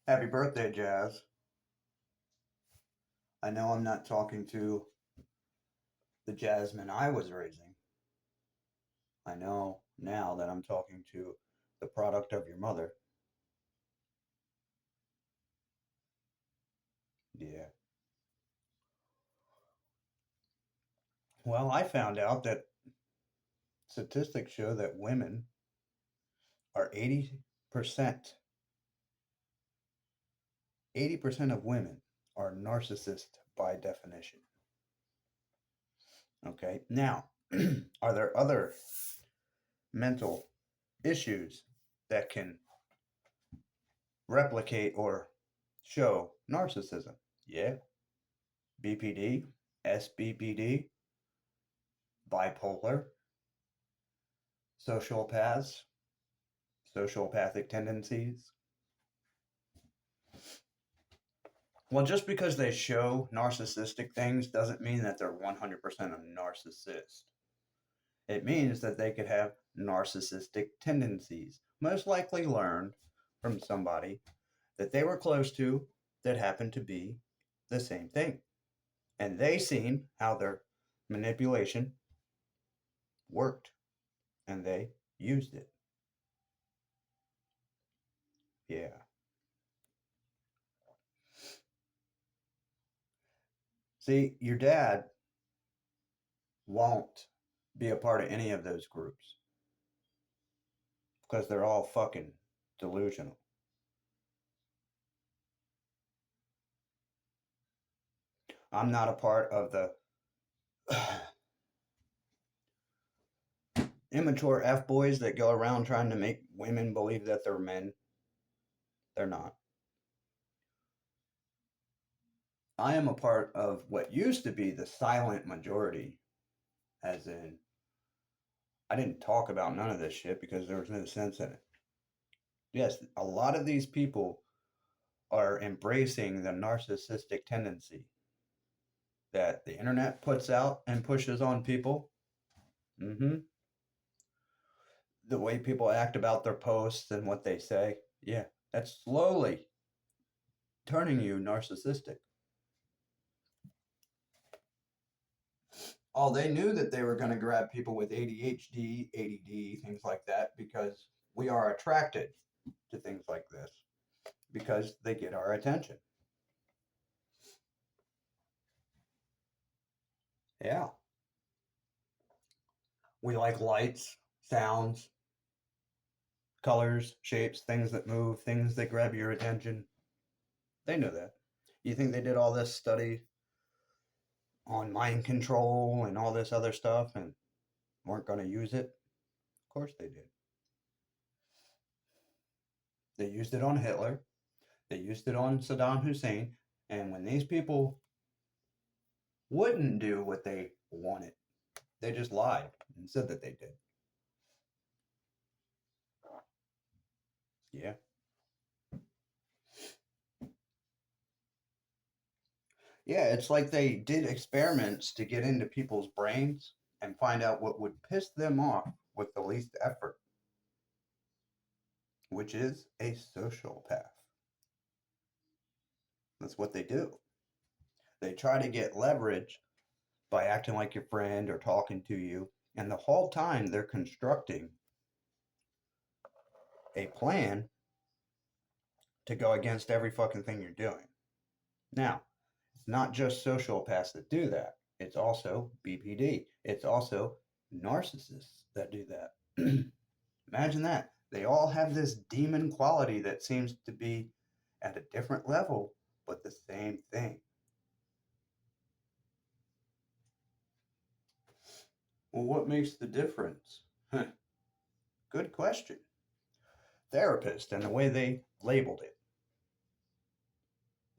Happy birthday, Jazz. I know I'm not talking to the Jasmine I was raising. I know now that I'm talking to the product of your mother. Yeah. Well, I found out that statistics show that women are 80% of women are narcissists by definition. Okay. Now, are there other mental issues that can replicate or show narcissism? Yeah. BPD, SBPD, bipolar, sociopaths, sociopathic tendencies. Well, just because they show narcissistic things doesn't mean that they're 100% a narcissist. It means that they could have narcissistic tendencies, most likely learned from somebody that they were close to that happened to be the same thing. And they seen how their manipulation worked and they used it. Yeah. See, your dad won't be a part of any of those groups because they're all fucking delusional. I'm not a part of the immature F boys that go around trying to make women believe that they're men. They're not. I am a part of what used to be the silent majority, as in, I didn't talk about none of this shit because there was no sense in it. Yes, a lot of these people are embracing the narcissistic tendency that the internet puts out and pushes on people. Mm-hmm. The way people act about their posts and what they say. Yeah, that's slowly turning you narcissistic. Oh, they knew that they were going to grab people with ADHD, ADD, things like that, because we are attracted to things like this because they get our attention. Yeah. We like lights, sounds, colors, shapes, things that move, things that grab your attention. They know that. You think they did all this study on mind control and all this other stuff and weren't going to use it? Of course they did. They used it on Hitler. They used it on Saddam Hussein. And when these people wouldn't do what they wanted, they just lied and said that they did. Yeah. Yeah, it's like they did experiments to get into people's brains and find out what would piss them off with the least effort, which is a sociopath. That's what they do. They try to get leverage by acting like your friend or talking to you. And the whole time they're constructing a plan to go against every fucking thing you're doing. Now, it's not just sociopaths that do that. It's also BPD. It's also narcissists that do that. Imagine that. They all have this demon quality that seems to be at a different level, but the same thing. Well, what makes the difference? Good question. Therapist and the way they labeled it.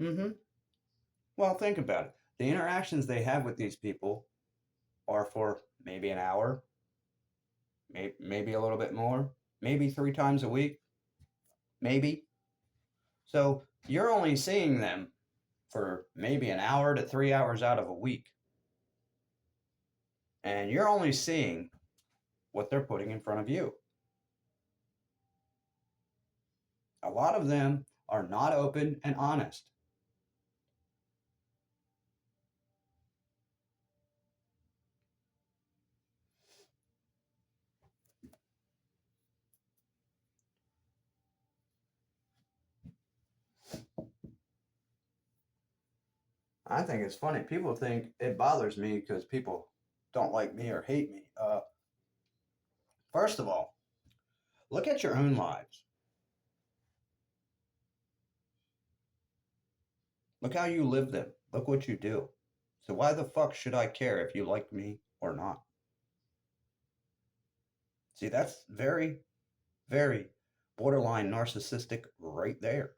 Mm-hmm. Well, think about it. The interactions they have with these people are for maybe an hour, maybe a little bit more, maybe 3 times a week, maybe. So you're only seeing them for maybe an hour to 3 hours out of a week. And you're only seeing what they're putting in front of you. A lot of them are not open and honest. I think it's funny. People think it bothers me because people don't like me or hate me. First of all, look at your own lives. Look how you live them. Look what you do. So why the fuck should I care if you like me or not? See, that's very, very borderline narcissistic right there.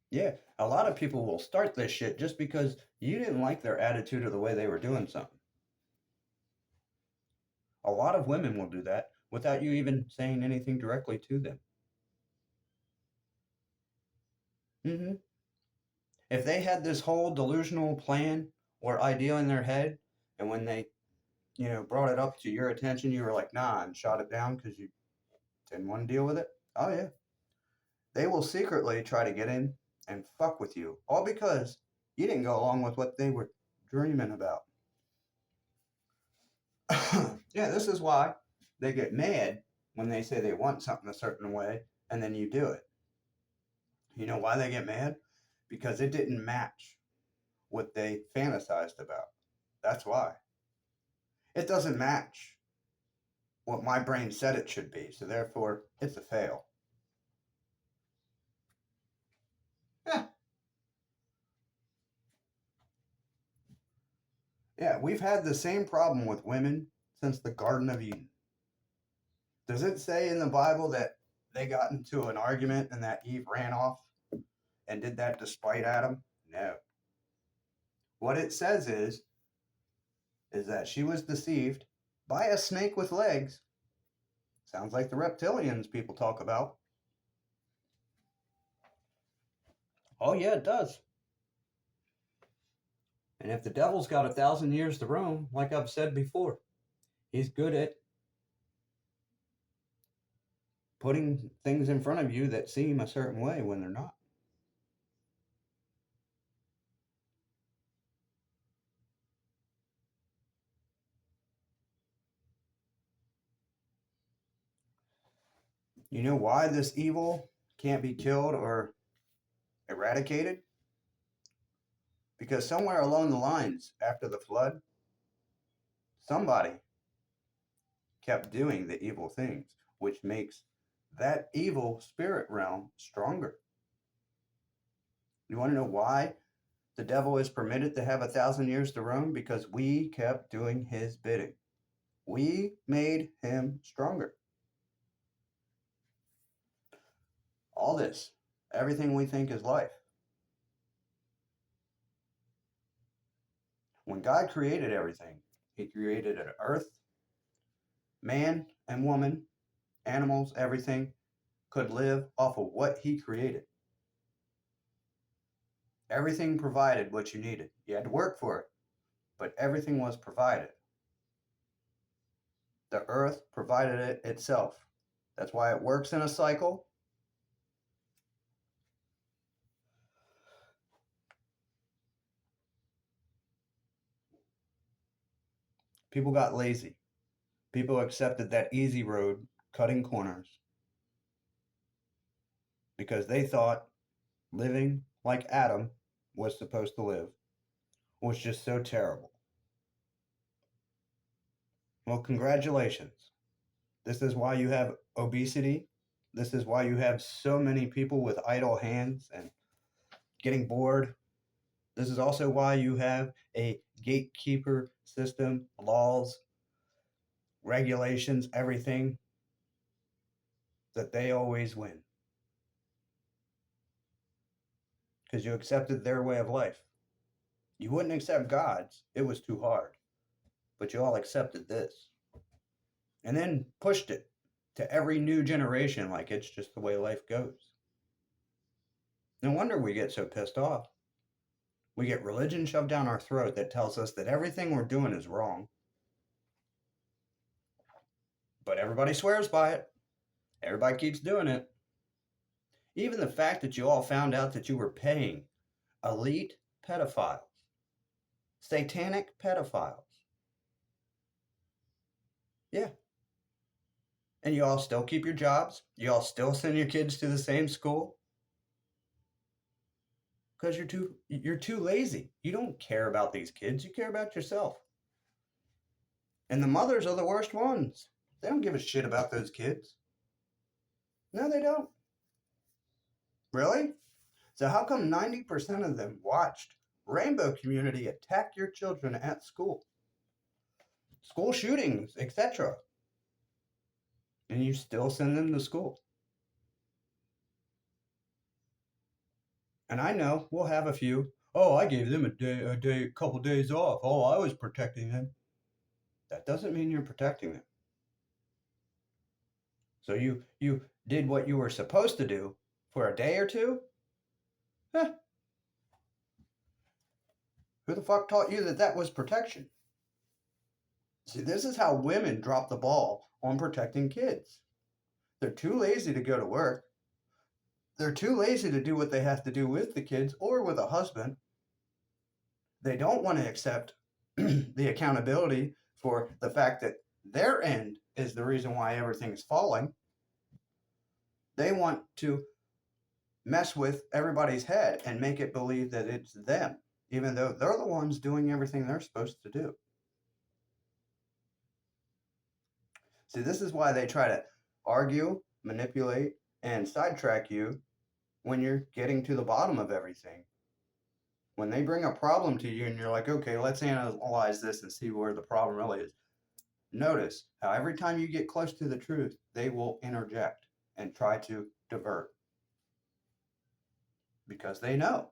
Yeah, a lot of people will start this shit just because you didn't like their attitude or the way they were doing something. A lot of women will do that without you even saying anything directly to them. Hmm. If they had this whole delusional plan or idea in their head, and when they, brought it up to your attention, you were like, nah, and shot it down because you didn't want to deal with it. Oh, yeah. They will secretly try to get in and fuck with you, all because you didn't go along with what they were dreaming about. Yeah, this is why they get mad when they say they want something a certain way and then you do it. You know why they get mad? Because it didn't match what they fantasized about. That's why. It doesn't match what my brain said it should be, so therefore it's a fail. Yeah, yeah, we've had the same problem with women since the Garden of Eden. Does it say in the Bible that they got into an argument and that Eve ran off and did that despite Adam? No. What it says is that she was deceived by a snake with legs. Sounds like the reptilians people talk about. Oh yeah, it does. And if the devil's got 1,000 years to roam, like I've said before, he's good at putting things in front of you that seem a certain way when they're not. You know why this evil can't be killed or eradicated? Because somewhere along the lines after the flood, somebody kept doing the evil things, which makes that evil spirit realm stronger. You want to know why the devil is permitted to have 1,000 years to roam? Because we kept doing his bidding. We made him stronger. All this, everything we think is life. When God created everything, he created an earth, man and woman, animals, everything could live off of what he created. Everything provided what you needed. You had to work for it, but everything was provided. The earth provided it itself. That's why it works in a cycle. People got lazy. People accepted that easy road, cutting corners, because they thought living like Adam was supposed to live was just so terrible. Well, congratulations. This is why you have obesity. This is why you have so many people with idle hands and getting bored. This is also why you have a gatekeeper system, laws, regulations, everything that they always win. Because you accepted their way of life. You wouldn't accept God's, it was too hard. But you all accepted this. And then pushed it to every new generation like it's just the way life goes. No wonder we get so pissed off. We get religion shoved down our throat that tells us that everything we're doing is wrong. But everybody swears by it. Everybody keeps doing it. Even the fact that you all found out that you were paying elite pedophiles, satanic pedophiles. Yeah. And you all still keep your jobs. You all still send your kids to the same school. Because you're too lazy. You don't care about these kids. You care about yourself. And the mothers are the worst ones. They don't give a shit about those kids. No, they don't. Really? So how come 90% of them watched Rainbow Community attack your children at school? School shootings, etc. And you still send them to school. And I know we'll have a few. Oh, I gave them a couple days off. Oh, I was protecting them. That doesn't mean you're protecting them. So you did what you were supposed to do for a day or two? Huh. Who the fuck taught you that that was protection? See, this is how women drop the ball on protecting kids. They're too lazy to go to work. They're too lazy to do what they have to do with the kids or with a husband. They don't want to accept the accountability for the fact that their end is the reason why everything's falling. They want to mess with everybody's head and make it believe that it's them, even though they're the ones doing everything they're supposed to do. See, this is why they try to argue, manipulate, and sidetrack you when you're getting to the bottom of everything. When they bring a problem to you and you're like, okay, let's analyze this and see where the problem really is. Notice how every time you get close to the truth, they will interject and try to divert because they know.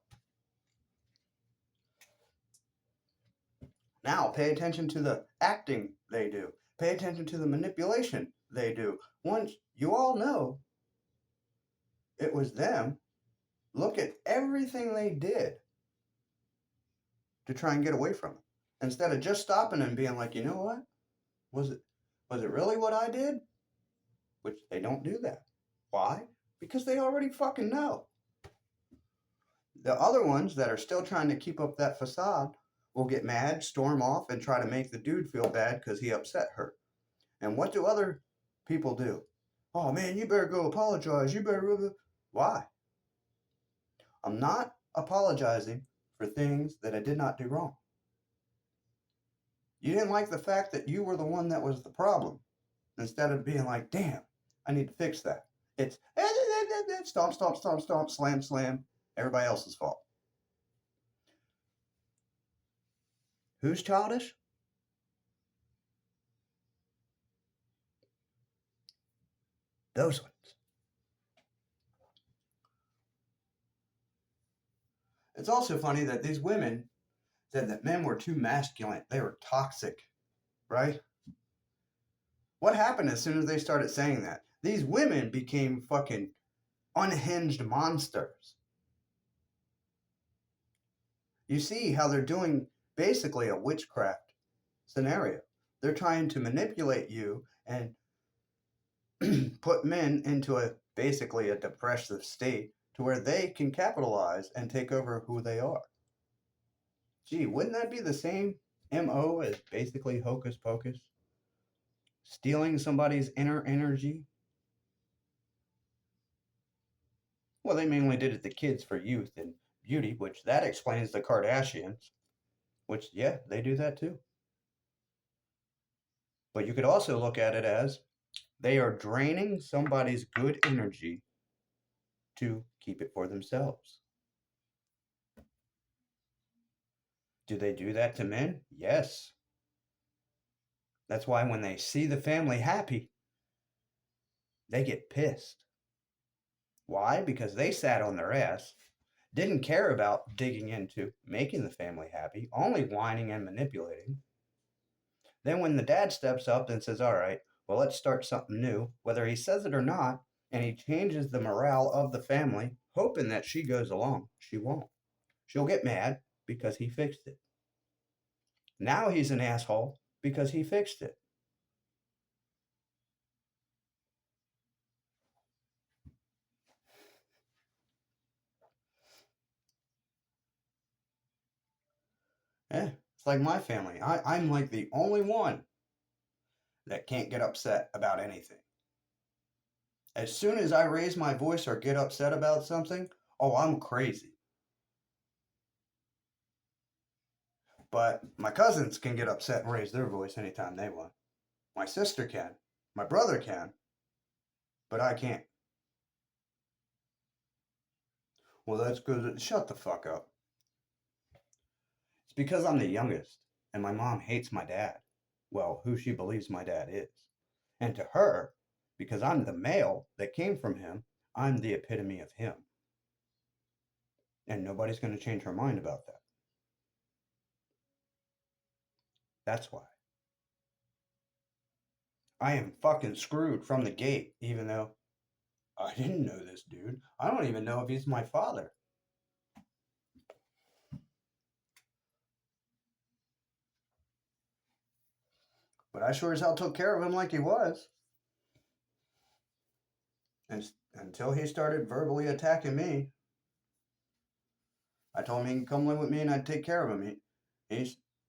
Now, pay attention to the acting they do. Pay attention to the manipulation they do. Once you all know it was them, look at everything they did to try and get away from it. Instead of just stopping and being like, you know what? Was it really what I did? Which they don't do that. Why? Because they already fucking know. The other ones that are still trying to keep up that facade will get mad, storm off, and try to make the dude feel bad because he upset her. And what do other people do? Oh man, you better go apologize. You better. Why? I'm not apologizing for things that I did not do wrong. You didn't like the fact that you were the one that was the problem. Instead of being like, damn, I need to fix that. It's stomp, stomp, stomp, stomp, slam, slam. Everybody else's fault. Who's childish? Those ones. It's also funny that these women said that men were too masculine. They were toxic, right? What happened as soon as they started saying that? These women became fucking unhinged monsters. You see how they're doing basically a witchcraft scenario. They're trying to manipulate you and put men into basically a depressive state to where they can capitalize and take over who they are. Gee, wouldn't that be the same MO as basically Hocus Pocus? Stealing somebody's inner energy? Well, they mainly did it to kids for youth and beauty, which that explains the Kardashians, which, yeah, they do that too. But you could also look at it as they are draining somebody's good energy to keep it for themselves. Do they do that to men? Yes. That's why when they see the family happy, they get pissed. Why? Because they sat on their ass, didn't care about digging into making the family happy, only whining and manipulating. Then when the dad steps up and says, all right, well, let's start something new, whether he says it or not, and he changes the morale of the family, hoping that she goes along. She won't. She'll get mad because he fixed it. Now he's an asshole because he fixed it. like my family. I'm like the only one that can't get upset about anything. As soon as I raise my voice or get upset about something, oh, I'm crazy. But my cousins can get upset and raise their voice anytime they want. My sister can. My brother can. But I can't. Well, that's good. Shut the fuck up. It's because I'm the youngest, and my mom hates my dad. Well, who she believes my dad is. And to her, because I'm the male that came from him, I'm the epitome of him. And nobody's going to change her mind about that. That's why. I am fucking screwed from the gate, even though I didn't know this dude. I don't even know if he's my father. But I sure as hell took care of him like he was. And until he started verbally attacking me, I told him he can come live with me and I'd take care of him.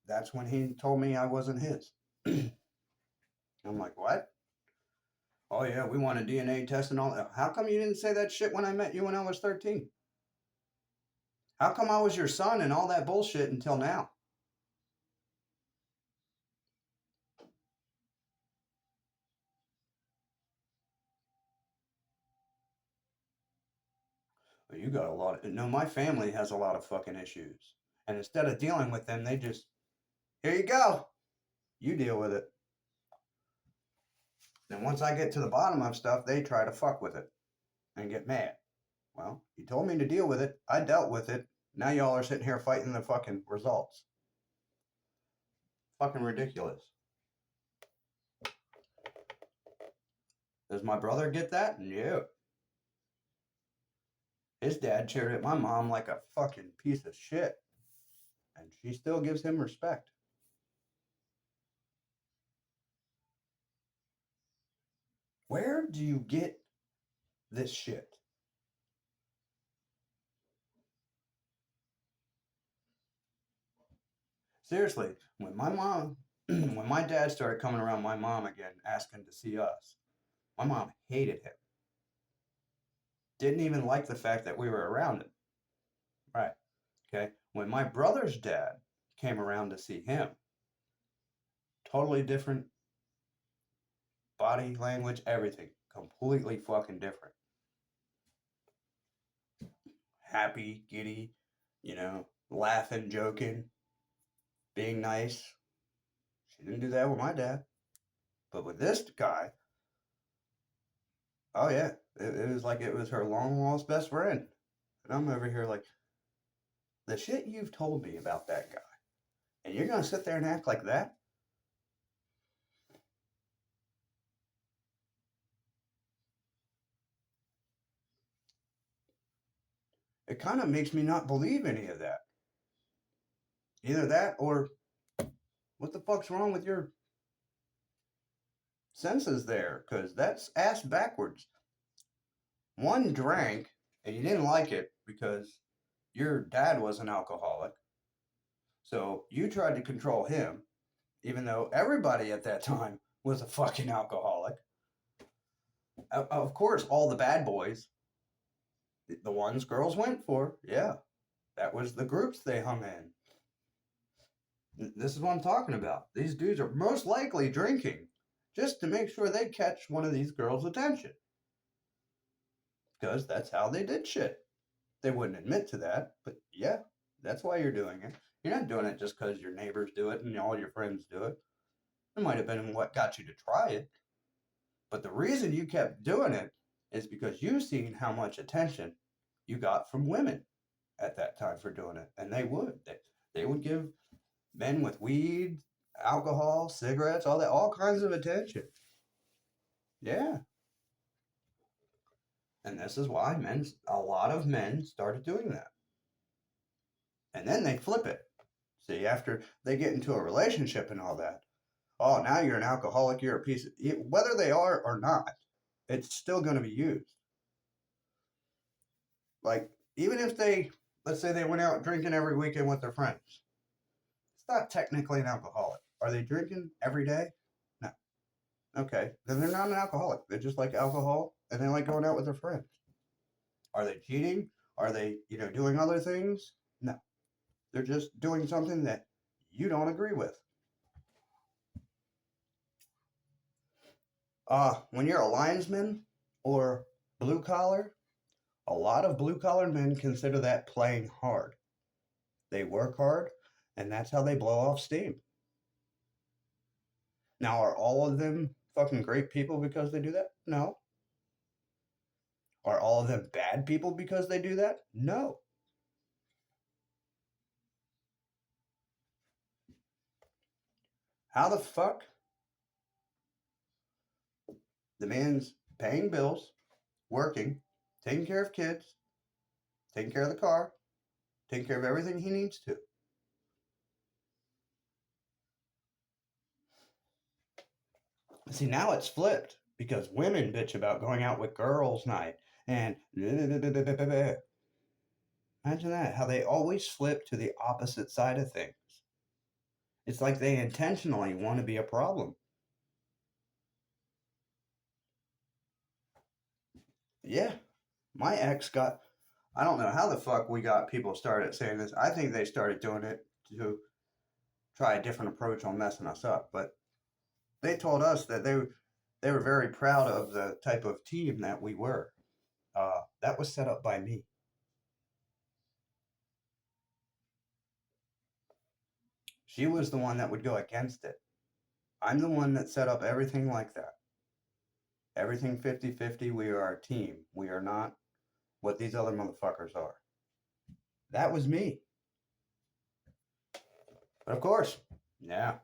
That's when he told me I wasn't his. I'm like, what? Oh yeah, we want a DNA test and all that. How come you didn't say that shit when I met you when I was 13? How come I was your son and all that bullshit until now? Well, you got a lot of, no, my family has a lot of fucking issues. And instead of dealing with them, they just, here you go. You deal with it. Then once I get to the bottom of stuff, they try to fuck with it and get mad. Well, you told me to deal with it. I dealt with it. Now y'all are sitting here fighting the fucking results. Fucking ridiculous. Does my brother get that? Yeah. His dad treated my mom like a fucking piece of shit. And she still gives him respect. Where do you get this shit? Seriously, when when my dad started coming around my mom again, asking to see us, my mom hated him. Didn't even like the fact that we were around him. Right. Okay. When my brother's dad came around to see him, totally different body language, everything. Completely fucking different. Happy, giddy, laughing, joking, being nice. She didn't do that with my dad. But with this guy, oh yeah, it was like it was her long lost best friend. And I'm over here like, the shit you've told me about that guy, and you're gonna sit there and act like that? It kind of makes me not believe any of that. Either that or what the fuck's wrong with your senses there? Because that's ass backwards. One drank and you didn't like it because your dad was an alcoholic. So you tried to control him, even though everybody at that time was a fucking alcoholic. Of course, all the bad boys, the ones girls went for, yeah, that was the groups they hung in. This is what I'm talking about. These dudes are most likely drinking just to make sure they catch one of these girls' attention. Because that's how they did shit. They wouldn't admit to that, but yeah, that's why you're doing it. You're not doing it just because your neighbors do it and all your friends do it. It might have been what got you to try it. But the reason you kept doing it is because you've seen how much attention you got from women at that time for doing it. And they would give men with weed, alcohol, cigarettes, all kinds of attention. Yeah. And this is why a lot of men started doing that. And then they flip it. See, after they get into a relationship and all that, oh, now you're an alcoholic, you're a piece of, whether they are or not, it's still going to be used. Like, even if let's say they went out drinking every weekend with their friends, it's not technically an alcoholic. Are they drinking every day? No. Okay, then they're not an alcoholic. They just like alcohol and they like going out with their friends. Are they cheating? Are they, doing other things? No. They're just doing something that you don't agree with. When you're a linesman or blue collar, a lot of blue collar men consider that playing hard. They work hard, and that's how they blow off steam. Now, are all of them fucking great people because they do that? No. Are all of them bad people because they do that? No. How the fuck? The man's paying bills, working, taking care of kids, taking care of the car, taking care of everything he needs to. See, now it's flipped because women bitch about going out with girls' night and imagine that, how they always flip to the opposite side of things. It's like they intentionally want to be a problem. Yeah, my ex got, I don't know how the fuck we got people started saying this. I think they started doing it to try a different approach on messing us up, but they told us that they were very proud of the type of team that we were. That was set up by me. She was the one that would go against it. I'm the one that set up everything like that. Everything 50-50. We are a team. We are not what these other motherfuckers are. That was me. But of course, yeah.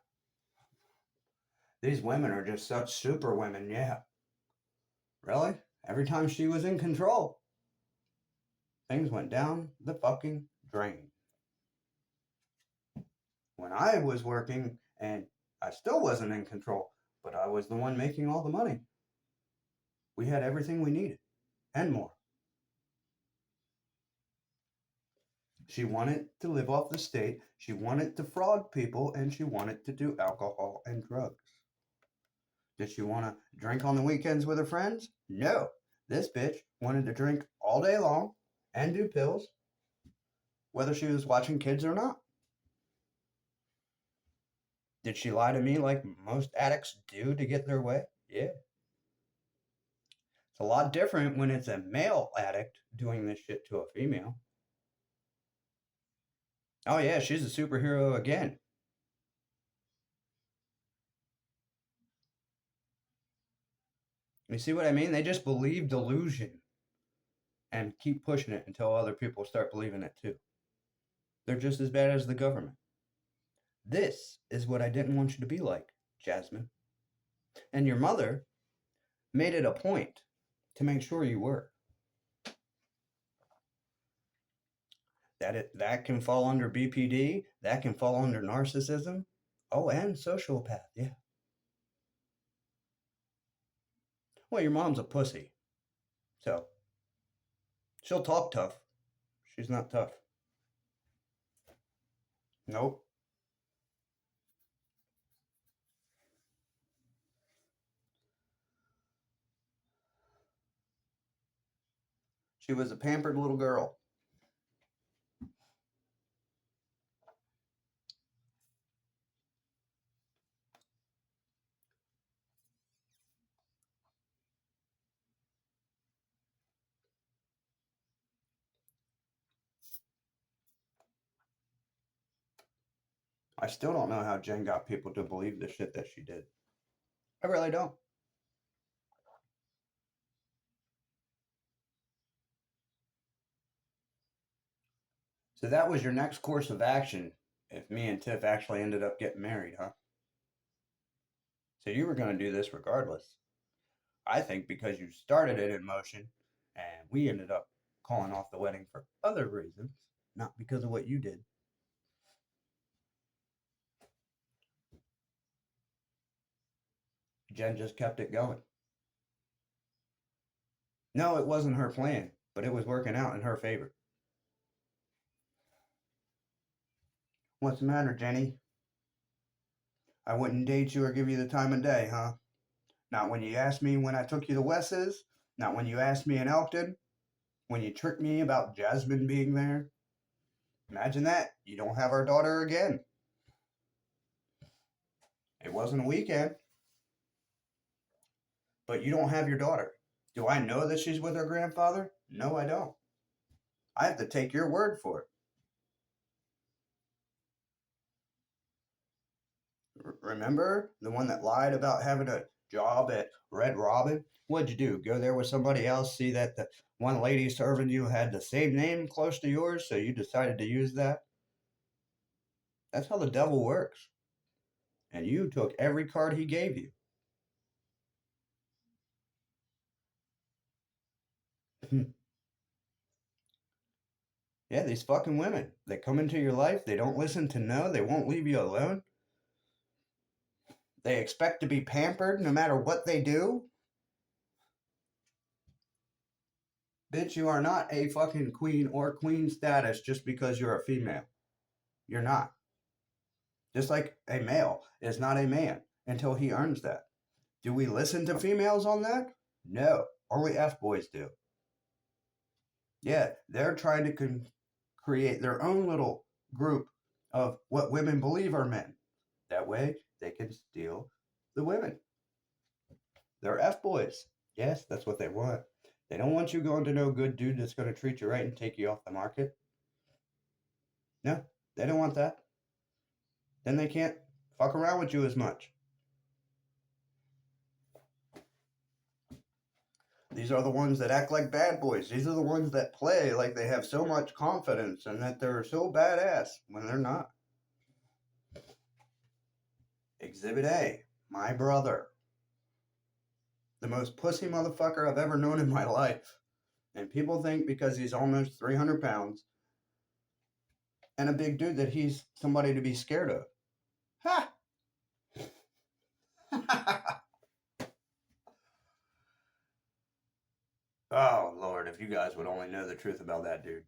These women are just such super women, yeah. Really? Every time she was in control, things went down the fucking drain. When I was working and I still wasn't in control, but I was the one making all the money. We had everything we needed and more. She wanted to live off the state, she wanted to fraud people, and she wanted to do alcohol and drugs. Did she want to drink on the weekends with her friends? No. This bitch wanted to drink all day long and do pills, whether she was watching kids or not. Did she lie to me like most addicts do to get their way? Yeah. It's a lot different when it's a male addict doing this shit to a female. Oh, yeah, she's a superhero again. You see what I mean? They just believe delusion and keep pushing it until other people start believing it too. They're just as bad as the government. This is what I didn't want you to be like, Jasmine. And your mother made it a point to make sure you were. That can fall under BPD, that can fall under narcissism. Oh, and sociopath, yeah. Well, your mom's a pussy. So she'll talk tough. She's not tough. Nope. She was a pampered little girl. I still don't know how Jen got people to believe the shit that she did. I really don't. So that was your next course of action if me and Tiff actually ended up getting married, huh? So you were going to do this regardless. I think because you started it in motion and we ended up calling off the wedding for other reasons, not because of what you did. Jen just kept it going. No, it wasn't her plan, but it was working out in her favor. What's the matter, Jenny? I wouldn't date you or give you the time of day, huh? Not when you asked me when I took you to Wes's. Not when you asked me in Elkton. When you tricked me about Jasmine being there. Imagine that. You don't have our daughter again. It wasn't a weekend, but you don't have your daughter. Do I know that she's with her grandfather? No, I don't. I have to take your word for it. Remember the one that lied about having a job at Red Robin? What'd you do? Go there with somebody else, see that the one lady serving you had the same name close to yours, so you decided to use that? That's how the devil works. And you took every card he gave you. Yeah, these fucking women. They come into your life, they don't listen to no, they won't leave you alone. They expect to be pampered no matter what they do. Bitch, you are not a fucking queen or queen status just because you're a female. You're not. Just like a male is not a man until he earns that. Do we listen to females on that? No. Only F boys do. Yeah, they're trying to create their own little group of what women believe are men. That way they can steal the women. They're F boys. Yes, that's what they want. They don't want you going to no good dude that's going to treat you right and take you off the market. No, they don't want that. Then they can't fuck around with you as much. These are the ones that act like bad boys. These are the ones that play like they have so much confidence and that they're so badass when they're not. Exhibit A, my brother. The most pussy motherfucker I've ever known in my life. And people think because he's almost 300 pounds and a big dude that he's somebody to be scared of. Ha! Oh, Lord, if you guys would only know the truth about that dude.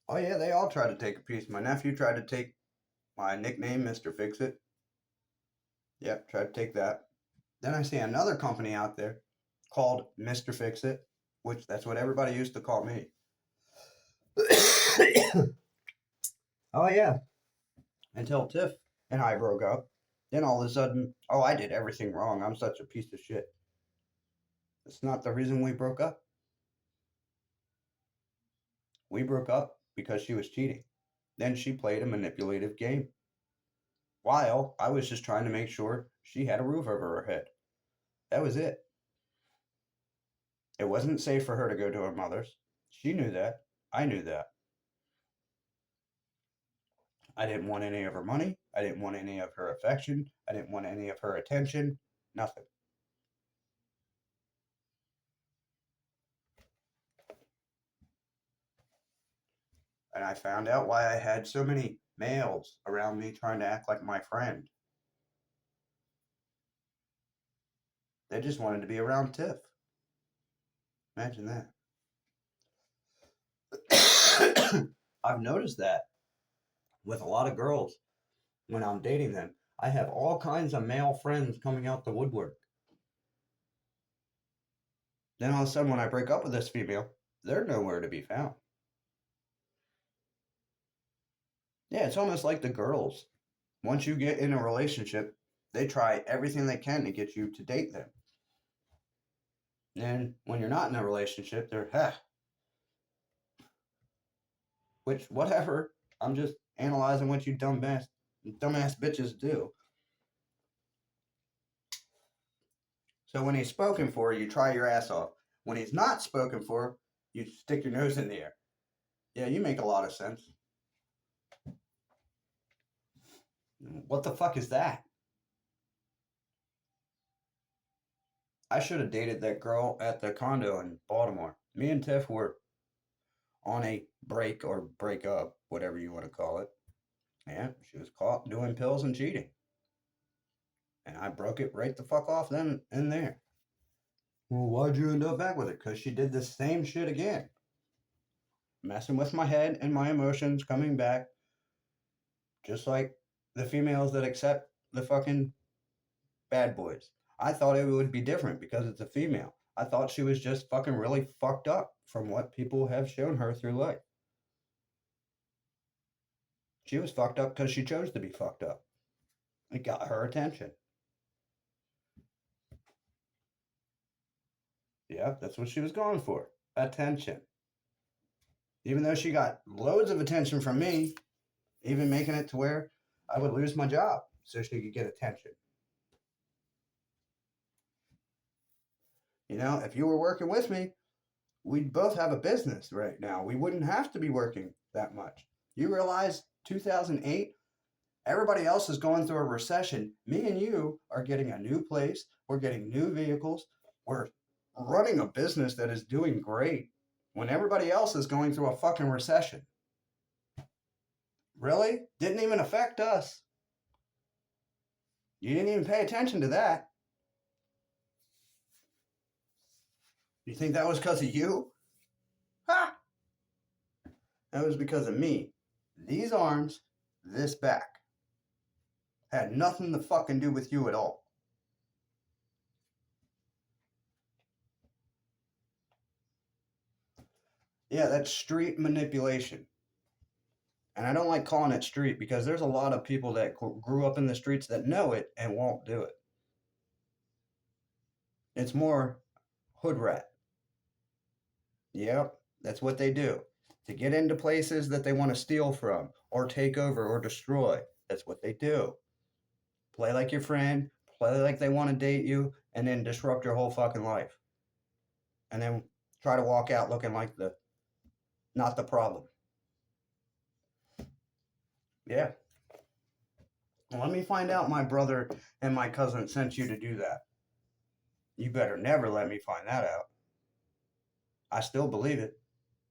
Oh, yeah, they all try to take a piece. My nephew tried to take my nickname, Mr. Fix It. Yep, tried to take that. Then I see another company out there called Mr. Fix It, which that's what everybody used to call me. Oh, yeah. Until Tiff and I broke up. Then all of a sudden, oh, I did everything wrong. I'm such a piece of shit. That's not the reason we broke up. We broke up because she was cheating. Then she played a manipulative game. While I was just trying to make sure she had a roof over her head. That was it. It wasn't safe for her to go to her mother's. She knew that. I knew that. I didn't want any of her money. I didn't want any of her affection. I didn't want any of her attention. Nothing. And I found out why I had so many males around me trying to act like my friend. They just wanted to be around Tiff. Imagine that. I've noticed that with a lot of girls when I'm dating them. I have all kinds of male friends coming out the woodwork. Then all of a sudden, when I break up with this female, they're nowhere to be found. Yeah, it's almost like the girls. Once you get in a relationship, they try everything they can to get you to date them. And when you're not in a relationship, they're, which, whatever. I'm just analyzing what you dumbass bitches do. So when he's spoken for, you try your ass off. When he's not spoken for, you stick your nose in the air. Yeah, you make a lot of sense. What the fuck is that? I should have dated that girl at the condo in Baltimore. Me and Tiff were on a break or break up, whatever you want to call it. Yeah, she was caught doing pills and cheating. And I broke it right the fuck off then and there. Well, why'd you end up back with it? Because she did the same shit again. Messing with my head and my emotions, coming back. Just like the females that accept the fucking bad boys. I thought it would be different because it's a female. I thought she was just fucking really fucked up from what people have shown her through life. She was fucked up because she chose to be fucked up. It got her attention. Yeah, that's what she was going for. Attention. Even though she got loads of attention from me, even making it to where I would lose my job so she could get attention. You know, if you were working with me, we'd both have a business right now. We wouldn't have to be working that much. You realize 2008, everybody else is going through a recession. Me and you are getting a new place. We're getting new vehicles. We're running a business that is doing great when everybody else is going through a fucking recession. Really? Didn't even affect us. You didn't even pay attention to that. You think that was because of you? Ha! That was because of me. These arms, this back. Had nothing to fucking do with you at all. Yeah, that's street manipulation. And I don't like calling it street because there's a lot of people that grew up in the streets that know it and won't do it. It's more hood rat. Yep, that's what they do. To get into places that they want to steal from or take over or destroy, that's what they do. Play like your friend, play like they want to date you, and then disrupt your whole fucking life. And then try to walk out looking like not the problem. Yeah. Well, let me find out my brother and my cousin sent you to do that. You better never let me find that out. I still believe it.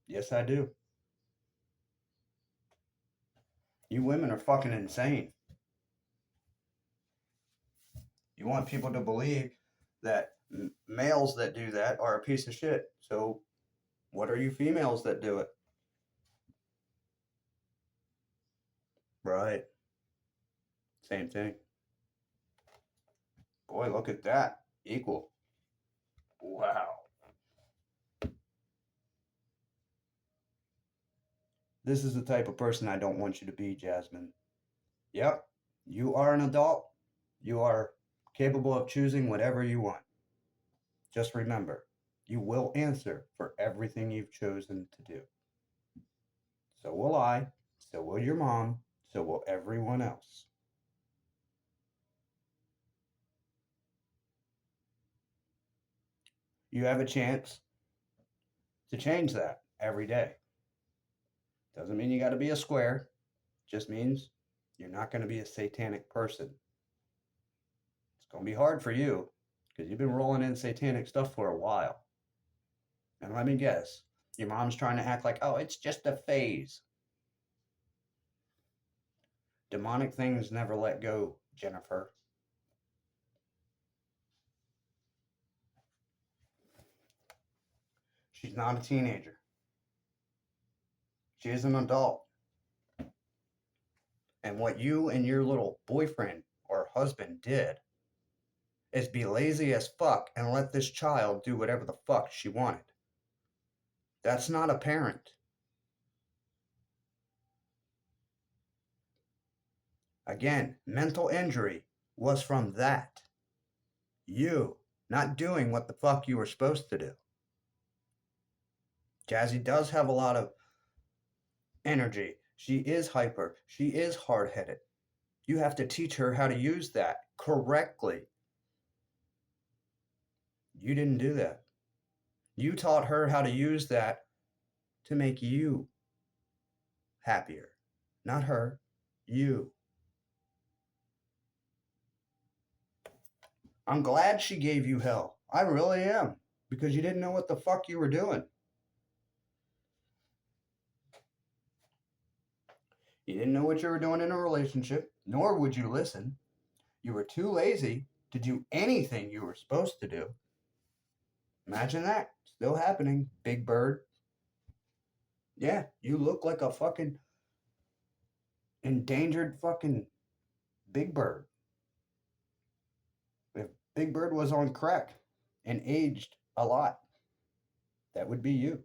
Yes, I do. You women are fucking insane. You want people to believe that males that do that are a piece of shit. So, what are you females that do it? Right. Same thing. Boy, look at that. Equal. Wow. This is the type of person I don't want you to be, Jasmine. Yep. You are an adult. You are capable of choosing whatever you want. Just remember, you will answer for everything you've chosen to do. So will I, so will your mom, so will everyone else. You have a chance to change that every day. Doesn't mean you got to be a square, just means you're not going to be a satanic person. It's going to be hard for you because you've been rolling in satanic stuff for a while. And let me guess, your mom's trying to act like, oh, it's just a phase. Demonic things never let go, Jennifer. She's not a teenager. She is an adult. And what you and your little boyfriend or husband did is be lazy as fuck and let this child do whatever the fuck she wanted. That's not a parent. Again, mental injury was from that. You not doing what the fuck you were supposed to do. Jazzy does have a lot of energy. She is hyper. She is hard headed. You have to teach her how to use that correctly. You didn't do that. You taught her how to use that to make you happier. Not her, you. I'm glad she gave you hell. I really am. Because you didn't know what the fuck you were doing. You didn't know what you were doing in a relationship, nor would you listen. You were too lazy to do anything you were supposed to do. Imagine that. Still happening, Big Bird. Yeah, you look like a fucking endangered fucking Big Bird. If Big Bird was on crack and aged a lot, that would be you.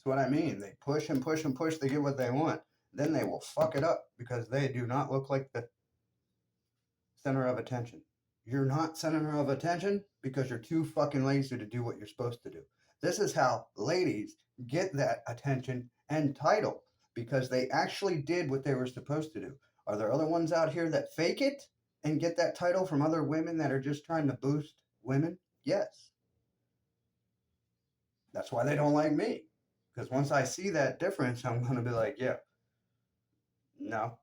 That's what I mean. They push and push and push to get what they want. Then they will fuck it up because they do not look like the center of attention. You're not center of attention because you're too fucking lazy to do what you're supposed to do. This is how ladies get that attention and title because they actually did what they were supposed to do. Are there other ones out here that fake it and get that title from other women that are just trying to boost women? Yes. That's why they don't like me. Because once I see that difference, I'm going to be like, yeah, no.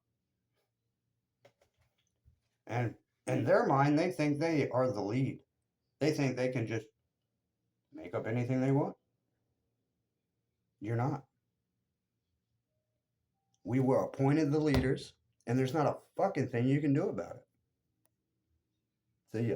And in their mind, they think they are the lead. They think they can just make up anything they want. You're not. We were appointed the leaders, and there's not a fucking thing you can do about it. See ya.